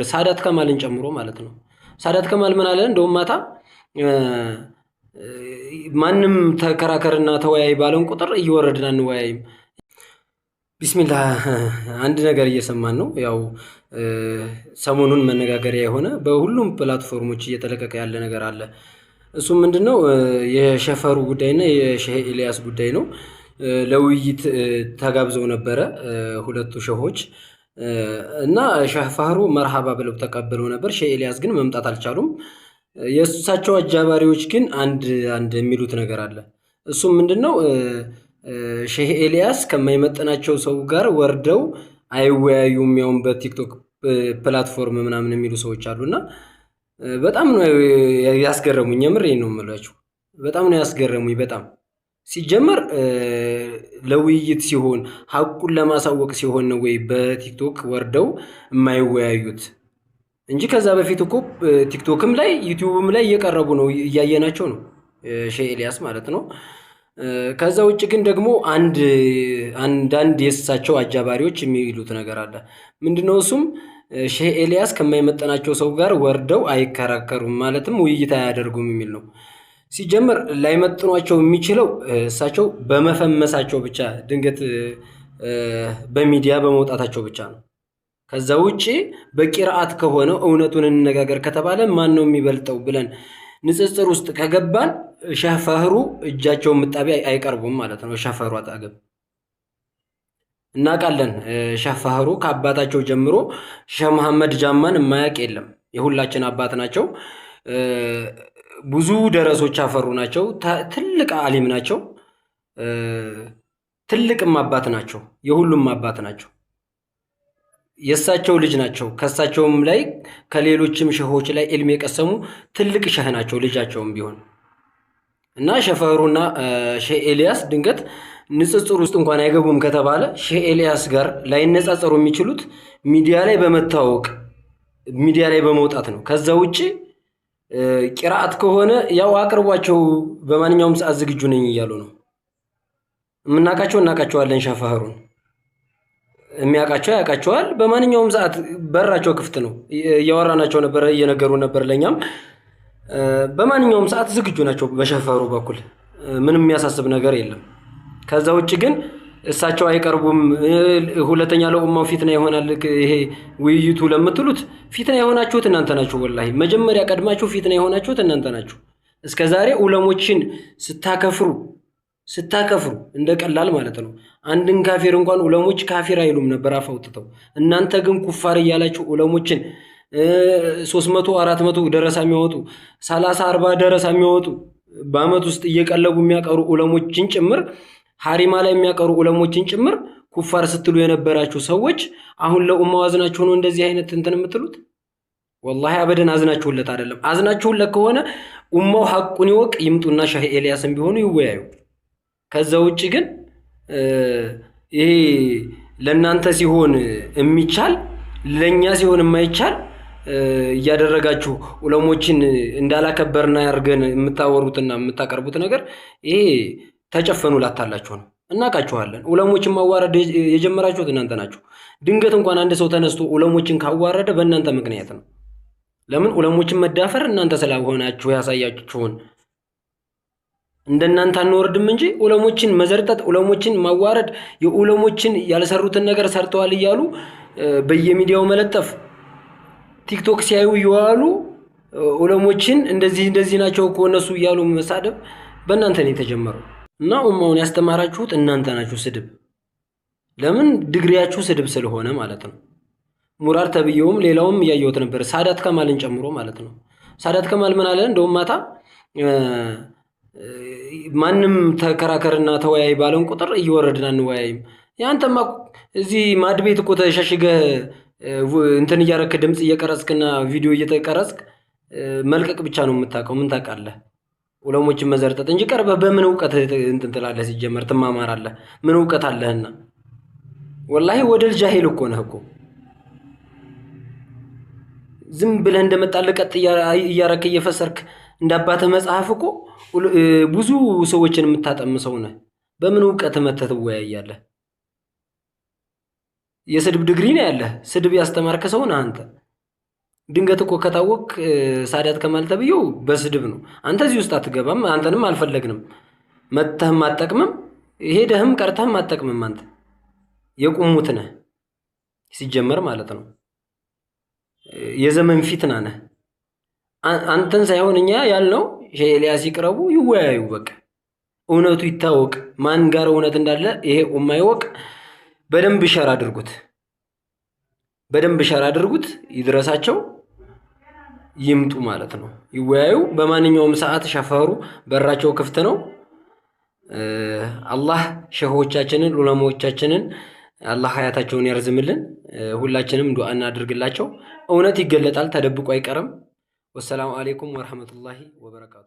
ሳዳት ከማልን ጨምሮ ማለት ነው። ሳዳት ከማል ምን አለ? እንደውም ማታ ማንም ተከራከርና ተወያይ ባለን ቁጥር እየወረድን አንወያይም። ቢስሚላህ አንድ ነገር እየሰማን ነው። ያው ሰሞኑን መነጋገሪያ የሆነ በሁሉም ፕላትፎርሞች እየተለቀቀ ያለ ነገር አለ። እሱም ምንድነው? የሸፈሩ ጉዳይና የሼህ ኤልያስ ጉዳይ ነው። ለውይይት ተጋብዘው ነበረ ሁለቱ ሸሆች እና ሼህ ፋህሩ መርሃባ ብለው ተቀበለው ነበር። ሼህ ኤልያስ ግን መምጣት አልቻሉም። የእሳቸው አጃባሪዎች ግን አንድ የሚሉት ነገር አለ። እሱም ምንድነው? ሼህ ኤልያስ ከማይመጥናቸው ሰው ጋር ወርደው አይወያዩም፣ ያውም በቲክቶክ ፕላትፎርም ምናምን የሚሉ ሰዎች አሉና በጣም ነው ያስገረሙኝ። የምሬን ነው የምላችሁ። በጣም ነው ያስገረሙኝ። በጣም ሲጀመር ለውይይት ሲሆን ሐቁን ለማሳወቅ ሲሆን ነው ወይ በቲክቶክ ወርደው የማይወያዩት እንጂ ከዛ በፊት እኮ ቲክቶክም ላይ ዩቲዩብም ላይ እየቀረቡ ነው፣ እያየናቸው ነው፣ ሼህ ኤልያስ ማለት ነው። ከዛ ውጭ ግን ደግሞ አንዳንድ የእሳቸው አጃባሪዎች የሚሉት ነገር አለ። ምንድነው እሱም? ሼህ ኤልያስ ከማይመጠናቸው ሰው ጋር ወርደው አይከራከሩም፣ ማለትም ውይይት አያደርጉም የሚል ነው። ሲጀመር ላይመጥኗቸው የሚችለው እሳቸው በመፈመሳቸው ብቻ፣ ድንገት በሚዲያ በመውጣታቸው ብቻ ነው። ከዛ ውጭ በቂርአት ከሆነ እውነቱን እንነጋገር ከተባለ ማን ነው የሚበልጠው ብለን ንጽጽር ውስጥ ከገባን ሼህ ፋህሩ እጃቸውን ምጣቢ አይቀርቡም ማለት ነው። ሼህ ፋህሩ አጠገብ እናውቃለን። ሼህ ፋህሩ ከአባታቸው ጀምሮ ሼህ መሐመድ ጃማን የማያውቅ የለም። የሁላችን አባት ናቸው። ብዙ ደረሶች አፈሩ ናቸው። ትልቅ አሊም ናቸው። ትልቅም አባት ናቸው። የሁሉም አባት ናቸው። የእሳቸው ልጅ ናቸው። ከእሳቸውም ላይ ከሌሎችም ሸሆች ላይ ዕልም የቀሰሙ ትልቅ ሸህ ናቸው፣ ልጃቸውም ቢሆን እና ሼህ ፋህሩና ሼህ ኤልያስ ድንገት ንጽጽር ውስጥ እንኳን አይገቡም ከተባለ ሼህ ኤልያስ ጋር ላይነጻጸሩ የሚችሉት ሚዲያ ላይ በመታወቅ ሚዲያ ላይ በመውጣት ነው። ከዛ ውጭ ቂራአት ከሆነ ያው አቅርቧቸው በማንኛውም ሰዓት ዝግጁ ነኝ እያሉ ነው። የምናውቃቸው እናውቃቸዋለን። ሼህ ፋህሩን የሚያውቃቸው ያውቃቸዋል። በማንኛውም ሰዓት በራቸው ክፍት ነው። እያወራናቸው ነበር፣ እየነገሩ ነበር ለኛም። በማንኛውም ሰዓት ዝግጁ ናቸው። በሼህ ፋህሩ በኩል ምንም የሚያሳስብ ነገር የለም። ከዛ ውጭ ግን እሳቸው አይቀርቡም። ሁለተኛ ለኡማው ፊትና ይሆናል። ይሄ ውይይቱ ለምትሉት ፊትና የሆናችሁት እናንተ ናችሁ። ወላሂ መጀመሪያ ቀድማችሁ ፊትና የሆናችሁት እናንተ ናችሁ። እስከዛሬ ዑለሞችን ስታከፍሩ እንደ ቀላል ማለት ነው። አንድን ካፊር እንኳን ዑለሞች ካፊር አይሉም ነበር አፈውጥተው። እናንተ ግን ኩፋር እያላችሁ ዑለሞችን 300 400 ደረሳ የሚያወጡ 30 40 ደረሳ የሚያወጡ በአመት ውስጥ እየቀለቡ የሚያቀሩ ዑለሞችን ጭምር ሐሪማ ላይ የሚያቀሩ ዑለሞችን ጭምር ኩፋር ስትሉ የነበራችሁ ሰዎች አሁን ለኡማው አዝናችሁ ነው እንደዚህ አይነት እንትን የምትሉት? ወላሂ አበደን አዝናችሁለት አይደለም። አዝናችሁለት ከሆነ ኡማው ሐቁን ይወቅ፣ ይምጡና ሼህ ኤልያስም ቢሆኑ ይወያዩ። ከዛ ውጭ ግን ይሄ ለእናንተ ሲሆን የሚቻል ለእኛ ሲሆን የማይቻል እያደረጋችሁ ዑለሞችን እንዳላከበርና ያርገን የምታወሩትና የምታቀርቡት ነገር ይሄ ተጨፈኑ ላታላችሁ ነው። እናውቃችኋለን። ዑለሞችን ማዋረድ የጀመራችሁት እናንተ ናችሁ። ድንገት እንኳን አንድ ሰው ተነስቶ ዑለሞችን ካዋረደ በእናንተ ምክንያት ነው። ለምን? ዑለሞችን መዳፈር እናንተ ስላልሆናችሁ ያሳያችሁን። እንደናንተ አንወርድም እንጂ ዑለሞችን መዘርጠጥ፣ ዑለሞችን ማዋረድ፣ የዑለሞችን ያልሰሩትን ነገር ሰርተዋል እያሉ በየሚዲያው መለጠፍ፣ ቲክቶክ ሲያዩ ይዋሉ ዑለሞችን እንደዚህ ናቸው እኮ እነሱ እያሉ መሳደብ በእናንተ ነው የተጀመረው። እና ኡማውን ያስተማራችሁት እናንተ ናችሁ። ስድብ ለምን? ድግሪያችሁ ስድብ ስለሆነ ማለት ነው። ሙራር ተብየውም ሌላውም እያየሁት ነበር፣ ሳዳት ከማልን ጨምሮ ማለት ነው። ሳዳት ከማል ምን አለ? እንደውም ማታ ማንም ተከራከርና ተወያይ ባለን ቁጥር እየወረድን አንወያይም። ያንተማ እዚህ ማድቤት እኮ ተሸሽገህ እንትን እያረክ ድምጽ እየቀረጽክና ቪዲዮ እየተቀረጽክ መልቀቅ ብቻ ነው የምታውቀው። ምን ታውቃለህ? ዑለሞችን መዘርጠጥ እንጂ ቀርበህ በምን እውቀት እንትን ትላለህ? ሲጀመር ትማማራለህ? ምን እውቀት አለህና? ወላሂ ወደል ጃሂል እኮ ነህ እኮ። ዝም ብለህ እንደመጣልህ ቀጥ እያረክ እየፈሰርክ እንዳባተ መጽሐፍ እኮ ብዙ ሰዎችን የምታጠምሰው ነህ። በምን እውቀት መተህ ትወያያለህ? የስድብ ዲግሪ ነው ያለህ። ስድብ ያስተማርከ ሰው ነህ አንተ። ድንገት እኮ ከታወቅ ሳዳት ከማል ተብዬው በስድብ ነው። አንተ እዚህ ውስጥ አትገባም፣ አንተንም አልፈለግንም። መተህም አትጠቅምም፣ ሄደህም ቀርተህም አትጠቅምም። አንተ የቁሙት ነህ ሲጀመር ማለት ነው። የዘመን ፊትና ነህ። አንተን ሳይሆን እኛ ያልነው ሼህ ኤልያስ ይቅረቡ፣ ይወያዩ። በቃ እውነቱ ይታወቅ፣ ማን ጋር እውነት እንዳለ ይሄ ኡማ ይወቅ። በደንብ ሸር አድርጉት፣ በደንብ ሸር አድርጉት፣ ይድረሳቸው፣ ይምጡ ማለት ነው። ይወያዩ። በማንኛውም ሰዓት ሸፈሩ፣ በራቸው ክፍት ነው። አላህ ሸሆቻችንን ዑለማዎቻችንን አላህ ሀያታቸውን ያርዝምልን። ሁላችንም ዱዓ እናድርግላቸው። እውነት ይገለጣል፣ ተደብቆ አይቀርም። ወሰላሙ አሌይኩም ወረሕመቱላሂ ወበረካቱ።